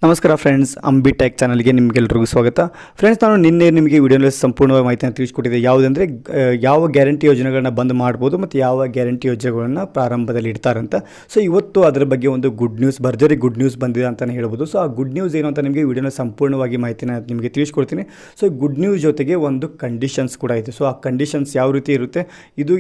ನಮಸ್ಕಾರ friends, Ambi tech ಚಾನಲ್ಗೆ ನಿಮಗೆಲ್ಲರಿಗೂ ಸ್ವಾಗತ. ಫ್ರೆಂಡ್ಸ್, ನಾನು ನಿನ್ನೆ ನಿಮಗೆ ವಿಡಿಯೋನಲ್ಲಿ ಸಂಪೂರ್ಣವಾಗಿ ಮಾಹಿತಿಯನ್ನು ತಿಳಿಸ್ಕೊಟ್ಟಿದ್ದೆ. ಯಾವುದಂದರೆ ಯಾವ ಗ್ಯಾರಂಟಿ ಯೋಜನೆಗಳನ್ನ ಬಂದ್ ಮಾಡ್ಬೋದು ಮತ್ತು ಯಾವ ಗ್ಯಾರಂಟಿ ಯೋಜನೆಗಳನ್ನು ಪ್ರಾರಂಭದಲ್ಲಿ ಇಡ್ತಾರಂತ. ಸೊ ಇವತ್ತು ಅದರ ಬಗ್ಗೆ ಒಂದು ಗುಡ್ ನ್ಯೂಸ್, ಭರ್ಜರಿ ಗುಡ್ ನ್ಯೂಸ್ ಬಂದಿದೆ ಅಂತಲೇ ಹೇಳ್ಬೋದು. ಸೊ ಆ ಗುಡ್ ನ್ಯೂಸ್ ಏನು ಅಂತ ನಿಮಗೆ ವಿಡಿಯೋನ ಸಂಪೂರ್ಣವಾಗಿ ಮಾಹಿತಿನ ನಿಮಗೆ ತಿಳಿಸ್ಕೊಡ್ತೀನಿ. ಸೊ ಗುಡ್ ನ್ಯೂಸ್ ಜೊತೆಗೆ ಒಂದು ಕಂಡೀಷನ್ಸ್ ಕೂಡ ಇದೆ. ಸೊ ಆ ಕಂಡೀಷನ್ಸ್ ಯಾವ ರೀತಿ ಇರುತ್ತೆ,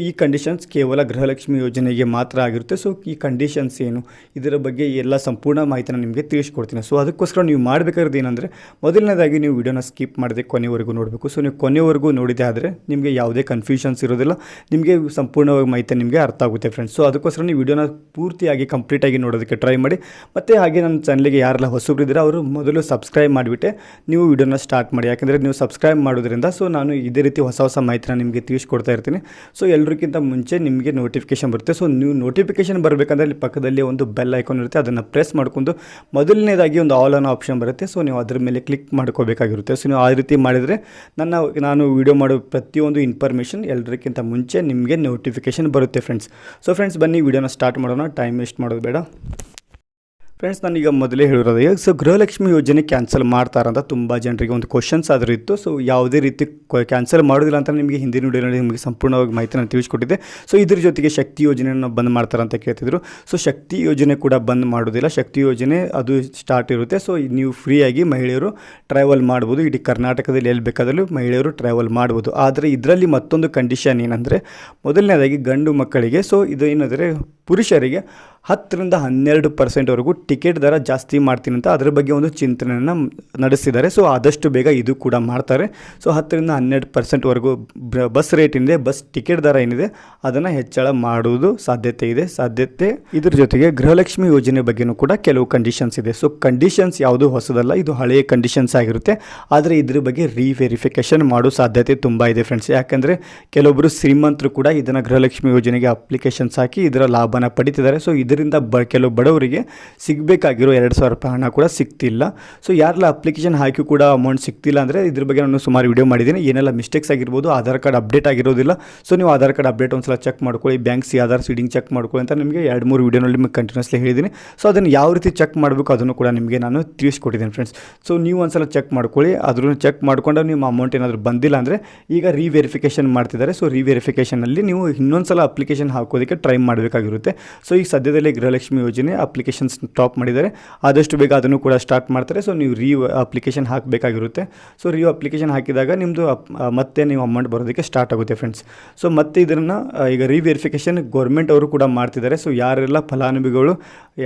ಈ ಕಂಡೀಷನ್ಸ್ ಕೇವಲ ಗೃಹಲಕ್ಷ್ಮಿ ಯೋಜನೆಗೆ ಮಾತ್ರ ಆಗಿರುತ್ತೆ. ಸೊ ಈ ಕಂಡೀಷನ್ಸ್ ಏನು, ಇದರ ಬಗ್ಗೆ ಎಲ್ಲ ಸಂಪೂರ್ಣ ಮಾಹಿತಿನ ನಿಮಗೆ ತಿಳಿಸ್ಕೊಡ್ತೀನಿ. ಸೊ ಅದಕ್ಕೋಸ್ಕರ ನೀವು ಮಾಡಬೇಕಾದ್ರೆ ಏನಂದರೆ, ಮೊದಲನೇದಾಗಿ ನೀವು ವಿಡಿಯೋನ ಸ್ಕಿಪ್ ಮಾಡದೆ ಕೊನೆವರೆಗೂ ನೋಡಬೇಕು. ಸೊ ನೀವು ಕೊನೆವರೆಗೂ ನೋಡಿದೆ ಆದರೆ ನಿಮಗೆ ಯಾವುದೇ ಕನ್ಫ್ಯೂಷನ್ಸ್ ಇರೋದಿಲ್ಲ, ನಿಮಗೆ ಸಂಪೂರ್ಣವಾಗಿ ಮಾಹಿತಿ ನಿಮಗೆ ಅರ್ಥ ಆಗುತ್ತೆ ಫ್ರೆಂಡ್ಸ್. ಸೊ ಅದಕ್ಕೋಸ್ಕರ ನೀವು ವಿಡಿಯೋನ ಪೂರ್ತಿಯಾಗಿ ಕಂಪ್ಲೀಟಾಗಿ ನೋಡೋದಕ್ಕೆ ಟ್ರೈ ಮಾಡಿ. ಮತ್ತು ಹಾಗೆ ನನ್ನ ಚಾನಲ್ಗೆ ಯಾರೆಲ್ಲ ಹೊಸಬ್ರಿದ್ದೀರಾ ಅವರು ಮೊದಲು ಸಬ್ಸ್ಕ್ರೈಬ್ ಮಾಡಿಬಿಟ್ಟೆ ನೀವು ವಿಡಿಯೋನ ಸ್ಟಾರ್ಟ್ ಮಾಡಿ. ಯಾಕೆಂದರೆ ನೀವು ಸಬ್ಸ್ಕ್ರೈಬ್ ಮಾಡೋದ್ರಿಂದ ಸೊ ನಾನು ಇದೇ ರೀತಿ ಹೊಸ ಹೊಸ ಮಾಹಿತಿನ ನಿಮಗೆ ತಿಳಿಸ್ಕೊಡ್ತಾ ಇರ್ತೀನಿ. ಸೊ ಎಲ್ಲರಿಗಿಂತ ಮುಂಚೆ ನಿಮಗೆ ನೋಟಿಫಿಕೇಶನ್ ಬರುತ್ತೆ. ಸೊ ನೀವು ನೋಟಿಫಿಕೇಶನ್ ಬರಬೇಕಂದ್ರೆ ಇಲ್ಲಿ ಪಕ್ಕದಲ್ಲಿ ಒಂದು ಬೆಲ್ ಐಕಾನ್ ಇರುತ್ತೆ, ಅದನ್ನು ಪ್ರೆಸ್ ಮಾಡ್ಕೊಂಡು ಮೊದಲನೇದಾಗಿ ಒಂದು ಆಲ್ ಆನ್ ಆಪ್ಷನ್ ಬರುತ್ತೆ. ಸೊ ನೀವು ಅದರ ಮೇಲೆ ಕ್ಲಿಕ್ ಮಾಡ್ಕೋಬೇಕಾಗಿರುತ್ತೆ. ಸೊ ನೀವು ಆ ರೀತಿ ಮಾಡಿದರೆ ನಾನು ವಿಡಿಯೋ ಮಾಡೋ ಪ್ರತಿಯೊಂದು ಇನ್ಫಾರ್ಮೇಷನ್ ಎಲ್ಲರಿಗಿಂತ ಮುಂಚೆ ನಿಮಗೆ ನೋಟಿಫಿಕೇಶನ್ ಬರುತ್ತೆ ಫ್ರೆಂಡ್ಸ್. ಸೊ ಫ್ರೆಂಡ್ಸ್, ಬನ್ನಿ ವಿಡಿಯೋನ ಸ್ಟಾರ್ಟ್ ಮಾಡೋಣ, ಟೈಮ್ ವೇಸ್ಟ್ ಮಾಡೋದು ಬೇಡ. ಫ್ರೆಂಡ್ಸ್, ನಾನೀಗ ಮೊದಲೇ ಹೇಳಿರೋದು, ಸೊ ಗೃಹಲಕ್ಷ್ಮಿ ಯೋಜನೆ ಕ್ಯಾನ್ಸಲ್ ಮಾಡ್ತಾರಂತ ತುಂಬ ಜನರಿಗೆ ಒಂದು ಕ್ವಶನ್ಸ್ ಆದರೂ ಇತ್ತು. ಸೊ ಯಾವುದೇ ರೀತಿ ಕ್ಯಾನ್ಸಲ್ ಮಾಡೋದಿಲ್ಲ ಅಂತ ನಿಮಗೆ ಹಿಂದಿನ ವಿಡಿಯೋನಲ್ಲಿ ನಿಮಗೆ ಸಂಪೂರ್ಣವಾಗಿ ಮಾಹಿತಿ ನಾನು ತಿಳಿಸ್ಕೊಟ್ಟಿದ್ದೆ. ಸೊ ಇದ್ರ ಜೊತೆಗೆ ಶಕ್ತಿ ಯೋಜನೆಯನ್ನು ಬಂದ್ ಮಾಡ್ತಾರಂತ ಕೇಳ್ತಿದ್ರು. ಸೊ ಶಕ್ತಿ ಯೋಜನೆ ಕೂಡ ಬಂದ್ ಮಾಡೋದಿಲ್ಲ. ಶಕ್ತಿ ಯೋಜನೆ ಅದು ಸ್ಟಾರ್ಟ್ ಇರುತ್ತೆ. ಸೊ ನೀವು ಫ್ರೀಯಾಗಿ ಮಹಿಳೆಯರು ಟ್ರಾವೆಲ್ ಮಾಡ್ಬೋದು. ಇಡೀ ಕರ್ನಾಟಕದಲ್ಲಿ ಎಲ್ಲಿ ಬೇಕಾದರೂ ಮಹಿಳೆಯರು ಟ್ರಾವೆಲ್ ಮಾಡ್ಬೋದು. ಆದರೆ ಇದರಲ್ಲಿ ಮತ್ತೊಂದು ಕಂಡೀಷನ್ ಏನಂದರೆ, ಮೊದಲನೇದಾಗಿ ಗಂಡು ಮಕ್ಕಳಿಗೆ, ಸೊ ಇದು ಏನಂದರೆ ಪುರುಷರಿಗೆ 10-12% ಟಿಕೆಟ್ ದರ ಜಾಸ್ತಿ ಮಾಡ್ತೀನಿ ಅಂತ ಅದರ ಬಗ್ಗೆ ಒಂದು ಚಿಂತನೆಯನ್ನು ನಡೆಸಿದ್ದಾರೆ. ಸೊ ಆದಷ್ಟು ಬೇಗ ಇದು ಕೂಡ ಮಾಡ್ತಾರೆ. ಸೊ 10-12% ಬಸ್ ರೇಟ್ ಏನಿದೆ, ಬಸ್ ಟಿಕೆಟ್ ದರ ಏನಿದೆ ಅದನ್ನು ಹೆಚ್ಚಳ ಮಾಡುವುದು ಸಾಧ್ಯತೆ ಇದೆ. ಇದ್ರ ಜೊತೆಗೆ ಗೃಹಲಕ್ಷ್ಮಿ ಯೋಜನೆ ಬಗ್ಗೆಯೂ ಕೂಡ ಕೆಲವು ಕಂಡೀಷನ್ಸ್ ಇದೆ. ಸೊ ಕಂಡೀಷನ್ಸ್ ಯಾವುದು ಹೊಸದಲ್ಲ, ಇದು ಹಳೆಯ ಕಂಡೀಷನ್ಸ್ ಆಗಿರುತ್ತೆ. ಆದರೆ ಇದ್ರ ಬಗ್ಗೆ ರೀವೆರಿಫಿಕೇಷನ್ ಮಾಡೋ ಸಾಧ್ಯತೆ ತುಂಬ ಇದೆ ಫ್ರೆಂಡ್ಸ್. ಯಾಕಂದರೆ ಕೆಲವೊಬ್ಬರು ಶ್ರೀಮಂತರು ಕೂಡ ಇದನ್ನು ಗೃಹಲಕ್ಷ್ಮಿ ಯೋಜನೆಗೆ ಅಪ್ಲಿಕೇಶನ್ಸ್ ಹಾಕಿ ಇದರ ಲಾಭನ ಪಡಿತಿದ್ದಾರೆ. ಸೊ ಇದರಿಂದ ಕೆಲವು ಬಡವರಿಗೆ ಸಿಗಬೇಕಾಗಿರೋ 2,000 ರೂಪಾಯಿ ಹಣ ಕೂಡ ಸಿಗ್ತಿಲ್ಲ. ಸೊ ಯಾರೆಲ್ಲ ಅಪ್ಲಿಕೇಶನ್ ಹಾಕಿ ಕೂಡ ಅಮೌಂಟ್ ಸಿಗ್ತಿಲ್ಲ ಅಂದರೆ ಇದ್ರ ಬಗ್ಗೆ ನಾನು ಸುಮಾರು ವಿಡಿಯೋ ಮಾಡಿದ್ದೀನಿ. ಏನೆಲ್ಲ ಮಿಸ್ಟೇಕ್ಸ್ ಆಗಿರ್ಬೋದು, ಆಧಾರ್ ಕಾರ್ಡ್ ಅಪ್ಡೇಟ್ ಆಗಿರೋದಿಲ್ಲ. ಸೊ ನೀವು ಆಧಾರ್ ಕಾರ್ಡ್ ಅಪ್ಡೇಟ್ ಒಂದ್ಸಲ ಚೆಕ್ ಮಾಡ್ಕೊಳ್ಳಿ, ಬ್ಯಾಂಕ್ ಆಧಾರ್ ಸೀಡಿಂಗ್ ಚೆಕ್ ಮಾಡ್ಕೊಳ್ಳಿ ಅಂತ ನಿಮಗೆ 2-3 ವಿಡಿಯೋನಲ್ಲಿ ನಿಮಗೆ ಕಂಟಿನ್ಯೂಸ್ಲಿ ಹೇಳಿದ್ದೀನಿ. ಸೊ ಅದನ್ನು ಯಾವ ರೀತಿ ಚೆಕ್ ಮಾಡಬೇಕು ಅದನ್ನು ಕೂಡ ನಿಮಗೆ ನಾನು ತಿಳಿಸ್ಕೊಟ್ಟಿದ್ದೀನಿ ಫ್ರೆಂಡ್ಸ್. ಸೊ ನೀವು ಒಂದ್ಸಲ ಚೆಕ್ ಮಾಡ್ಕೊಳ್ಳಿ. ಅದನ್ನು ಚೆಕ್ ಮಾಡ್ಕೊಂಡು ನಿಮ್ಮ ಅಮೌಂಟ್ ಏನಾದರೂ ಬಂದಿಲ್ಲ ಅಂದರೆ ಈಗ ರೀವೆರಿಫಿಕೇಷನ್ ಮಾಡ್ತಿದ್ದಾರೆ. ಸೊ ರೀವೆರಿಫಿಕೇಷನಲ್ಲಿ ನೀವು ಇನ್ನೊಂದ್ಸಲ ಅಪ್ಲಿಕೇಶನ್ ಹಾಕೋದಕ್ಕೆ ಟ್ರೈ ಮಾಡಬೇಕಾಗಿರುತ್ತೆ. ಸೊ ಈಗ ಸದ್ಯದಲ್ಲೇ ಗೃಹಲಕ್ಷ್ಮಿ ಯೋಜನೆ ಅಪ್ಲಿಕೇಶನ್ ಸ್ಟಾಪ್ ಮಾಡಿದ್ದಾರೆ. ಆದಷ್ಟು ಬೇಗ ಅದನ್ನು ಕೂಡ ಸ್ಟಾರ್ಟ್ ಮಾಡ್ತಾರೆ. ಸೊ ನೀವು ಅಪ್ಲಿಕೇಶನ್ ಹಾಕಬೇಕಾಗಿರುತ್ತೆ. ಸೊ ಅಪ್ಲಿಕೇಶನ್ ಹಾಕಿದಾಗ ನಿಮ್ಮದು ಮತ್ತೆ ನೀವು ಅಮೌಂಟ್ ಬರೋದಕ್ಕೆ ಸ್ಟಾರ್ಟ್ ಆಗುತ್ತೆ ಫ್ರೆಂಡ್ಸ್. ಸೊ ಮತ್ತೆ ಇದನ್ನು ಈಗ ರೀವೆರಿಫಿಕೇಷನ್ ಗೌರ್ಮೆಂಟ್ ಅವರು ಕೂಡ ಮಾಡ್ತಿದ್ದಾರೆ. ಸೊ ಯಾರೆಲ್ಲ ಫಲಾನುಭವಿಗಳು,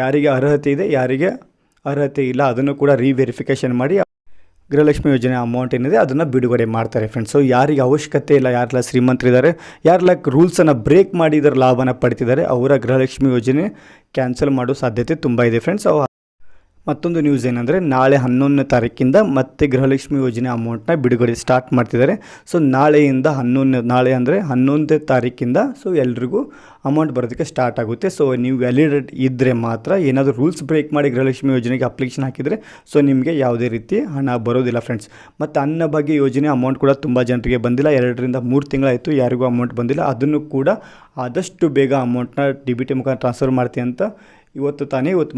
ಯಾರಿಗೆ ಅರ್ಹತೆ ಇದೆ, ಯಾರಿಗೆ ಅರ್ಹತೆ ಇಲ್ಲ, ಅದನ್ನು ಕೂಡ ರೀವೆರಿಫಿಕೇಷನ್ ಮಾಡಿ ಗೃಹಲಕ್ಷ್ಮಿ ಯೋಜನೆ ಅಮೌಂಟ್ ಏನಿದೆ ಅದನ್ನು ಬಿಡುಗಡೆ ಮಾಡ್ತಾರೆ ಫ್ರೆಂಡ್ಸ್. ಸೊ ಯಾರಿಗೆ ಅವಶ್ಯಕತೆ ಇಲ್ಲ, ಯಾರೆಲ್ಲ ಶ್ರೀಮಂತರಿದ್ದಾರೆ, ಯಾರೆಲ್ಲ ರೂಲ್ಸನ್ನು ಬ್ರೇಕ್ ಮಾಡಿ ಇದರ ಲಾಭನ ಪಡ್ತಿದ್ದಾರೆ, ಅವರ ಗೃಹಲಕ್ಷ್ಮಿ ಯೋಜನೆ ಕ್ಯಾನ್ಸಲ್ ಮಾಡೋ ಸಾಧ್ಯತೆ ತುಂಬ ಇದೆ ಫ್ರೆಂಡ್ಸ್. ಮತ್ತೊಂದು ನ್ಯೂಸ್ ಏನಂದರೆ, ನಾಳೆ 11ನೇ ತಾರೀಕಿಂದ ಮತ್ತೆ ಗೃಹಲಕ್ಷ್ಮಿ ಯೋಜನೆ ಅಮೌಂಟ್ನ ಬಿಡುಗಡೆ ಸ್ಟಾರ್ಟ್ ಮಾಡ್ತಿದ್ದಾರೆ. ಸೊ ನಾಳೆ ಅಂದರೆ 11ನೇ ತಾರೀಕಿಂದ ಸೊ ಎಲ್ರಿಗೂ ಅಮೌಂಟ್ ಬರೋದಕ್ಕೆ ಸ್ಟಾರ್ಟ್ ಆಗುತ್ತೆ. ಸೊ ನೀವು ವ್ಯಾಲಿಡ್ ಇದ್ದರೆ ಮಾತ್ರ, ಏನಾದರೂ ರೂಲ್ಸ್ ಬ್ರೇಕ್ ಮಾಡಿ ಗೃಹಲಕ್ಷ್ಮಿ ಯೋಜನೆಗೆ ಅಪ್ಲಿಕೇಶನ್ ಹಾಕಿದರೆ ಸೊ ನಿಮಗೆ ಯಾವುದೇ ರೀತಿ ಹಣ ಬರೋದಿಲ್ಲ ಫ್ರೆಂಡ್ಸ್. ಮತ್ತು ಅನ್ನಭಾಗ್ಯ ಯೋಜನೆ ಅಮೌಂಟ್ ಕೂಡ ತುಂಬ ಜನರಿಗೆ ಬಂದಿಲ್ಲ. 2-3 ತಿಂಗಳಾಯಿತು ಯಾರಿಗೂ ಅಮೌಂಟ್ ಬಂದಿಲ್ಲ. ಅದನ್ನು ಕೂಡ ಆದಷ್ಟು ಬೇಗ ಅಮೌಂಟ್ನ DBT ಮುಖಾಂತರ ಟ್ರಾನ್ಸ್ಫರ್ ಮಾಡ್ತೀನಿ ಅಂತ ಇವತ್ತು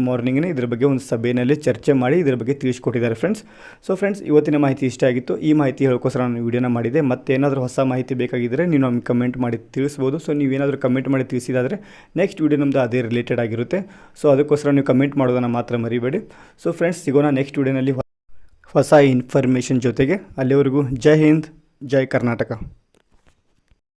ಮಾರ್ನಿಂಗೇ ಇದ್ರ ಬಗ್ಗೆ ಒಂದು ಸಭೆಯಲ್ಲಿ ಚರ್ಚೆ ಮಾಡಿ ಇದ್ರ ಬಗ್ಗೆ ತಿಳಿಸ್ಕೊಟ್ಟಿದ್ದಾರೆ ಫ್ರೆಂಡ್ಸ್. ಸೊ ಫ್ರೆಂಡ್ಸ್, ಇವತ್ತಿನ ಮಾಹಿತಿ ಇಷ್ಟ ಆಗಿತ್ತು. ಈ ಮಾಹಿತಿ ಹೇಳೋಕ್ಕೋಸ್ಕರ ನಾನು ವಿಡಿಯೋನ ಮಾಡಿದೆ. ಮತ್ತೇನಾದರೂ ಹೊಸ ಮಾಹಿತಿ ಬೇಕಾಗಿದ್ದರೆ ನೀವು ನಮಗೆ ಕಮೆಂಟ್ ಮಾಡಿ ತಿಳಿಸ್ಬೋದು. ಸೊ ನೀವೇನಾದರೂ ಕಮೆಂಟ್ ಮಾಡಿ ತಿಳಿಸಿದಾದರೆ ನೆಕ್ಸ್ಟ್ ವಿಡಿಯೋ ನಮ್ಮದು ಅದೇ ರಿಲೇಟೆಡ್ ಆಗಿರುತ್ತೆ. ಸೊ ಅದಕ್ಕೋಸ್ಕರ ನೀವು ಕಮೆಂಟ್ ಮಾಡೋದನ್ನು ಮಾತ್ರ ಮರಿಬೇಡಿ. ಸೊ ಫ್ರೆಂಡ್ಸ್, ಸಿಗೋಣ ನೆಕ್ಸ್ಟ್ ವಿಡಿಯೋನಲ್ಲಿ ಹೊಸ ಇನ್ಫಾರ್ಮೇಷನ್ ಜೊತೆಗೆ. ಅಲ್ಲಿವರೆಗೂ ಜೈ ಹಿಂದ್, ಜೈ ಕರ್ನಾಟಕ.